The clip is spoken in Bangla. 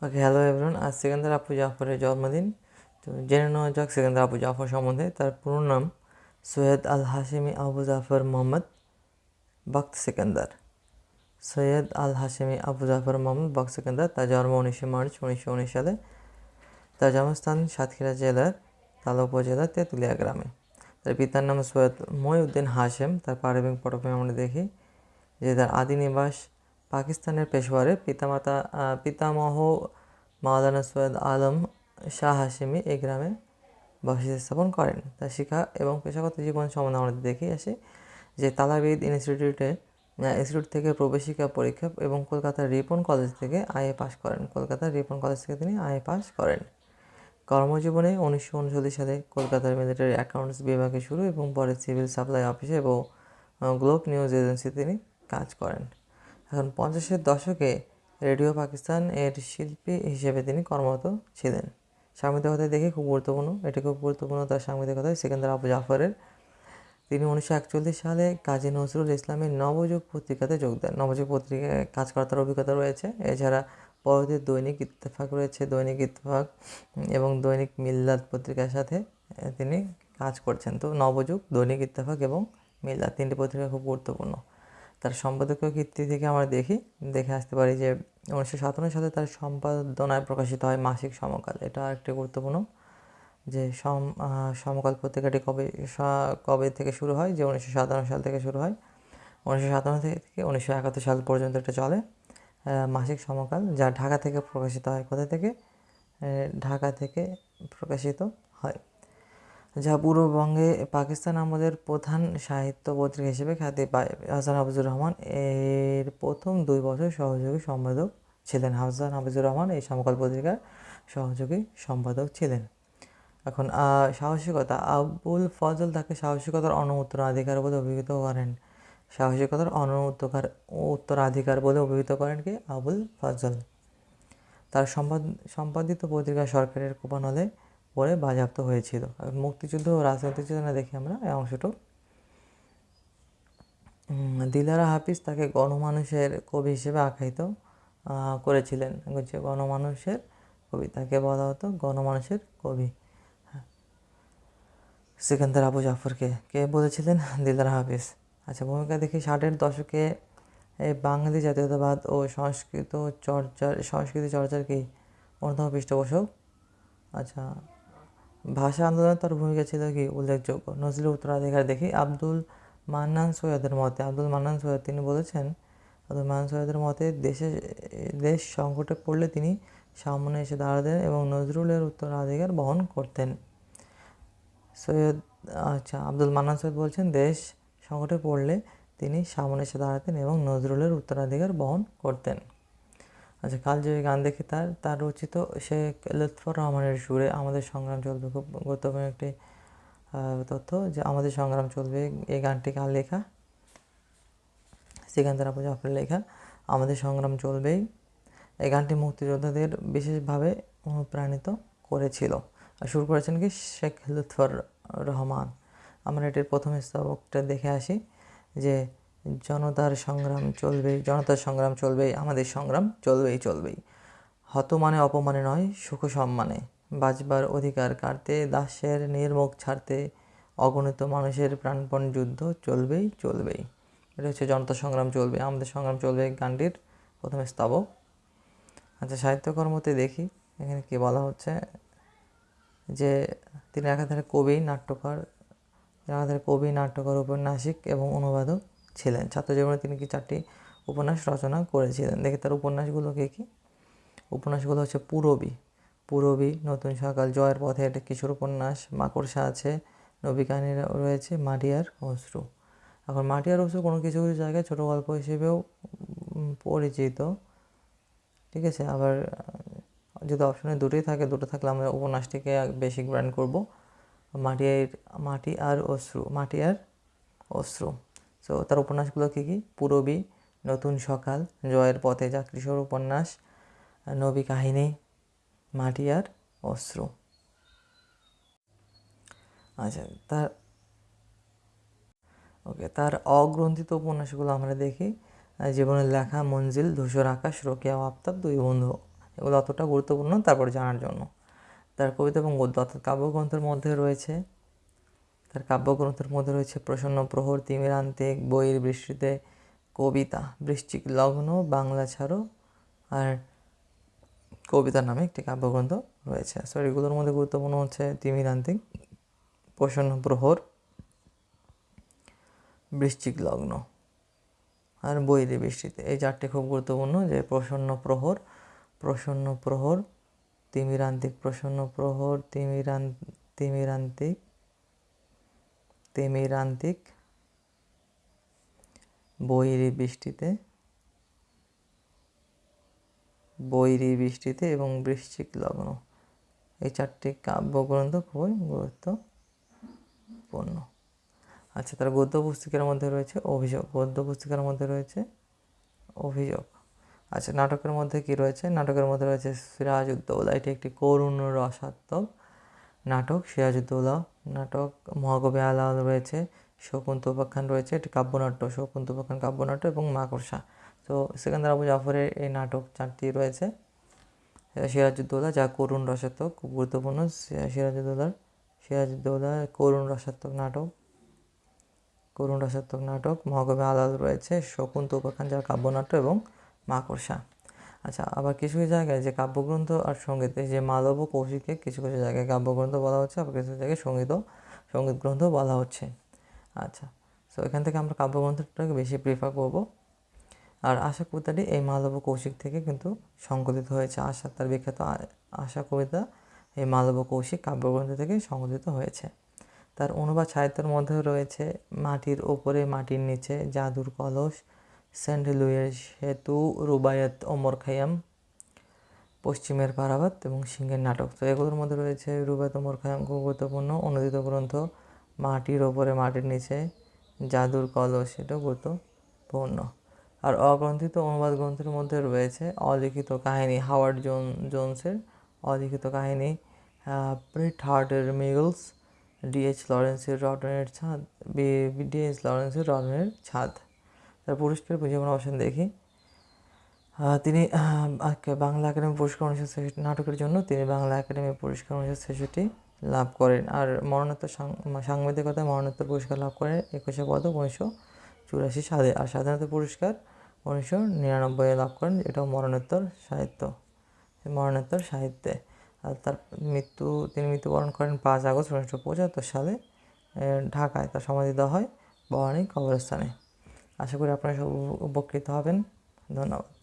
ওকে, হ্যালো এভরিওয়ান। আজ সিকান্দার আবু জাফরের জন্মদিন। তো জেনে নেওয়া যাক সিকান্দার আবু জাফর সম্বন্ধে। তার পুরো নাম সৈয়দ আল হাশেমি আবু জাফর মোহাম্মদ বখত সিকান্দার। সৈয়দ আল হাশেমি আবু জাফর মোহাম্মদ বখত সিকান্দার। তার জন্ম 19 মার্চ 1919 সালে। তার জন্মস্থান সাতক্ষীরা জেলার তালা উপজেলার তেঁতুলিয়া গ্রামে। তার পিতার নাম সৈয়দ মহিউদ্দিন হাশেম। তার পারিবারিক পটভূমি আমরা দেখি যে তার আদি নিবাস পাকিস্তানের পেশোয়ারে। পিতামহ মাওলানা সৈয়দ আলম শাহ হাশেমি এই গ্রামে বসতি স্থাপন করেন। তার শিক্ষা এবং পেশাগত জীবন সম্বন্ধে আমরা দেখে আসি যে তালাবিদ ইনস্টিটিউট থেকে প্রবেশিকা পরীক্ষা এবং কলকাতার রিপন কলেজ থেকে আইএ পাশ করেন। কলকাতার রিপন কলেজ থেকে তিনি আইএ পাশ করেন। কর্মজীবনে 1939 সালে কলকাতার মিলিটারি অ্যাকাউন্টস বিভাগে শুরু এবং পরে সিভিল সাপ্লাই অফিসে এবং গ্লোব নিউজ এজেন্সিতে তিনি কাজ করেন। এখন 50-এর দশকে রেডিও পাকিস্তান এর শিল্পী হিসেবে তিনি কর্মরত ছিলেন। সাংবাদিকতায় দেখে খুব গুরুত্বপূর্ণ, এটি খুব গুরুত্বপূর্ণ তার সাংবাদিকতায় সিকান্দার আবু জাফরের। তিনি 1941 সালে কাজী নজরুল ইসলামের নবযুগ পত্রিকাতে যোগ দেন। নবযুগ পত্রিকায় কাজ করার তার অভিজ্ঞতা রয়েছে। এছাড়া পরবর্তী দৈনিক ইত্তেফাক রয়েছে, দৈনিক ইত্তেফাক এবং দৈনিক মিল্লাত পত্রিকার সাথে তিনি কাজ করছেন। তো নবযুগ, দৈনিক ইত্তেফাক এবং মিল্লাত তিনটি পত্রিকা খুব গুরুত্বপূর্ণ। তার সম্পাদকীয় কীর্তি থেকে আমরা দেখে আসতে পারি যে 1957 সালে তার সম্পাদনায় প্রকাশিত হয় মাসিক সমকাল। এটা একটি গুরুত্বপূর্ণ যে সমকাল পত্রিকাটি কবে থেকে শুরু হয়, যে 1957 সাল থেকে শুরু হয়। 1957 থেকে 1971 সাল পর্যন্ত এটা চলে মাসিক সমকাল, যা ঢাকা থেকে প্রকাশিত হয়। কোথা থেকে? ঢাকা থেকে প্রকাশিত হয়, যা পূর্ববঙ্গে পাকিস্তান আমলের প্রধান সাহিত্য পত্রিকা হিসেবে খ্যাতি পায়। হাসান হাফিজুর রহমান এর প্রথম 2 বছর সহযোগী সম্পাদক ছিলেন। হাসান হাফিজুর রহমান এই সমকাল পত্রিকার সহযোগী সম্পাদক ছিলেন। এখন সাহসিকতা, আবুল ফজল তাকে সাহসিকতার উত্তরাধিকার বলে অভিহিত করেন। সাহসিকতার উত্তরাধিকার বলে অভিহিত করেন কি? আবুল ফজল। তার সম্পাদিত পত্রিকা সরকারের কোপানলে পরে বাজেয়াপ্ত হয়েছিল। মুক্তিযুদ্ধ ও রাজনৈতিক চেতনা দেখি আমরা এই অংশটুকু। দিলারা হাফিজ তাকে গণমানুষের কবি হিসেবে আখ্যায়িত করেছিলেন। হচ্ছে গণমানুষের কবি, তাকে বলা হতো গণমানুষের কবি। সিকান্দার আবু জাফরকে কে বলেছিলেন? দিলারা হাফিজ। আচ্ছা, ভূমিকা দেখি। 60-এর দশকে বাঙালি জাতীয়তাবাদ ও সংস্কৃতি চর্চার কি অন্যতম পৃষ্ঠপোষক। আচ্ছা, ভাষা আন্দোলনে তার ভূমিকা ছিল কি উল্লেখযোগ্য। নজরুলের উত্তরাধিকার দেখি। আব্দুল মান্নান সৈয়দের মতে, তিনি বলেছেন, আব্দুল মান্নান সৈয়দের মতে দেশ সংকটে পড়লে তিনি সামনে এসে দাঁড়াতেন এবং নজরুলের উত্তরাধিকার বহন করতেন। আব্দুল মান্নান সৈয়দ বলছেন দেশ সংকটে পড়লে তিনি সামনে এসে দাঁড়াতেন এবং নজরুলের উত্তরাধিকার বহন করতেন। আচ্ছা, কালজয়ী গান দেখি। তার রচিত শেখ লুৎফর রহমানের সুরে আমাদের সংগ্রাম চলবে, খুব গুরুত্বপূর্ণ একটি তথ্য যে আমাদের সংগ্রাম চলবে। এই গানটি কার লেখা? সিকান্দার আবু জাফরের লেখা আমাদের সংগ্রাম চলবেই। এই গানটি মুক্তিযোদ্ধাদের বিশেষভাবে অনুপ্রাণিত করেছিল। আর শুরু করেছেন কি? শেখ লুৎফর রহমান। আমরা এটির প্রথম স্তবকটা দেখে আসি যে জনতার সংগ্রাম চলবেই, আমাদের সংগ্রাম চলবেই। হত মানে অপমানে নয়, সুখ সম্মানে বাঁচবার অধিকার কাড়তে, দাসের নির্মুখ ছাড়তে, অগণিত মানুষের প্রাণপণ যুদ্ধ চলবেই। এটা হচ্ছে জনতা সংগ্রাম চলবে, আমাদের সংগ্রাম চলবে গানটির প্রথম স্তবক। আচ্ছা, সাহিত্যকর্মতে দেখি এখানে কি বলা হচ্ছে যে তিনি একাধারে কবি, নাট্যকার, ঔপন্যাসিক এবং অনুবাদক ছিলেন। ছাত্রজীবনে তিনি 4টি উপন্যাস রচনা করেছিলেন। দেখি তার উপন্যাসগুলো কি? উপন্যাসগুলো হচ্ছে পুরবী, নতুন সকাল, জয়ের পথে, এটা কিশোর উপন্যাস। মাকড়সা আছে, নবী কাহিনী রয়েছে, মাটি আর অশ্রু। এখন মাটি আর অশ্রু কোনো কিছু জায়গায় ছোটো গল্প হিসেবেও পরিচিত, ঠিক আছে। আবার যদি অপশনে দুটোই থাকে, দুটো থাকলে আমরা উপন্যাসটিকে বেশি ব্র্যান্ড করব। মাটি আর অশ্রু। সো তার উপন্যাসগুলো কি? পুরবী, নতুন সকাল, জয়ের পথে, যা কিশোর উপন্যাস, নবী কাহিনী, মাটি আর অশ্রু। আচ্ছা, তার অগ্রন্থিত উপন্যাসগুলো আমরা দেখি। জীবনের লেখা, মঞ্জিল, ধূসর আকাশ, রোকেয়া ও আফতাব, দুই বন্ধু। এগুলো অতটা গুরুত্বপূর্ণ তারপর জানার জন্য। তার কবিতা এবং গদ্য অর্থাৎ কাব্যগ্রন্থের মধ্যে রয়েছে প্রসন্ন প্রহর, তিমিরান্তিক, বইয়ের বৃষ্টিতে, কবিতা, বৃশ্চিক লগ্ন, বাংলা ছাড়ো আর কবিতা নামে একটি কাব্যগ্রন্থ রয়েছে। সো এগুলোর মধ্যে গুরুত্বপূর্ণ হচ্ছে তিমিরান্তিক, প্রসন্ন প্রহর, বৃশ্চিক লগ্ন আর বৈরী বৃষ্টিতে। এই চারটি খুব গুরুত্বপূর্ণ, যে প্রসন্ন প্রহর, তিমিরান্তিক, প্রসন্ন প্রহর, তিমিরান্তিক, বৈরী বৃষ্টিতে এবং বৃশ্চিক লগ্ন। এই চারটি কাব্যগ্রন্থ খুবই গুরুত্বপূর্ণ। আচ্ছা, তার গদ্য পুস্তিকার মধ্যে রয়েছে অভিযোগ। আচ্ছা, নাটকের মধ্যে কি রয়েছে? নাটকের মধ্যে রয়েছে সিরাজউদ্দৌলা। এটি একটি করুণ রসাত্মক নাটক। সিরাজউদ্দৌলা নাটক। মহাকবি আলাওল রয়েছে। শকুন্ত উপাখ্যান রয়েছে, এটি কাব্যনাট্য, শকুন্ত উপাখ্যান কাব্যনাট্য এবং মাকড়সা। তো সিকান্দার আবু জাফরের এই নাটক চারটি রয়েছে। সিরাজউদ্দৌলা, যা করুণ রসাত্মক, খুব গুরুত্বপূর্ণ। সিরাজউদ্দৌলা করুণ রসাত্মক নাটক। মহাকবি আলাওল রয়েছে। শকুন্ত উপাখ্যান, যা কাব্যনাট্য এবং মাকড়সা। আচ্ছা, আবার কিছু জায়গায় যে কাব্যগ্রন্থ আর সঙ্গীত, যে মালব ও কৌশিককে কিছু জায়গায় কাব্যগ্রন্থ বলা হচ্ছে, আবার কিছু জায়গায় সঙ্গীত গ্রন্থ বলা হচ্ছে। আচ্ছা, সো এখান থেকে আমরা কাব্যগ্রন্থটাকে বেশি প্রিফার করব। আর আশা কবিতাটি এই মালব ও কৌশিক থেকে কিন্তু সংকলিত হয়েছে। তার বিখ্যাত আশা কবিতা এই মালব ও কৌশিক কাব্যগ্রন্থ থেকে সংকলিত হয়েছে। তার অনুবাদ সাহিত্যের মধ্যে রয়েছে মাটির ওপরে মাটির নিচে, জাদুর কলস, সেন্ট লুইয়ের সেতু, রুবায়াত ওমর খাইয়াম, পশ্চিমের পারাবাত এবং সিংহের নাটক। তো এগুলোর মধ্যে রয়েছে রুবায়াত ওমর খাইয়াম, খুব গুরুত্বপূর্ণ অনুদিত গ্রন্থ। মাটির ওপরে মাটির নিচে, জাদুর কলস, এটাও গুরুত্বপূর্ণ। আর অগ্রন্থিত অনুবাদ গ্রন্থের মধ্যে রয়েছে অলিখিত কাহিনী, হাওয়ার্ড জোন্সের অলিখিত কাহিনী, প্রিট হার্টের মিগলস, ডি.এইচ. লরেন্সের রটনের ছাদ। তার পুরস্কার যেমন অপশন দেখি, তিনি বাংলা একাডেমি পুরস্কার 1963 নাটকের জন্য তিনি বাংলা একাডেমি পুরস্কার 1963 লাভ করেন। আর মরণোত্তর সাংবাদিকতায় মরণোত্তর পুরস্কার লাভ করেন 21শে পদক 1984 সালে। আর স্বাধীনতা পুরস্কার 1999 লাভ করেন, এটাও মরণোত্তর সাহিত্যে। আর তিনি মৃত্যুবরণ করেন 5 আগস্ট 1975 সালে ঢাকায়। তার সমাধি দেওয়া হয় ভবানী কবরস্থানে। আশা করি আপনারা সব উপকৃত হবেন। ধন্যবাদ।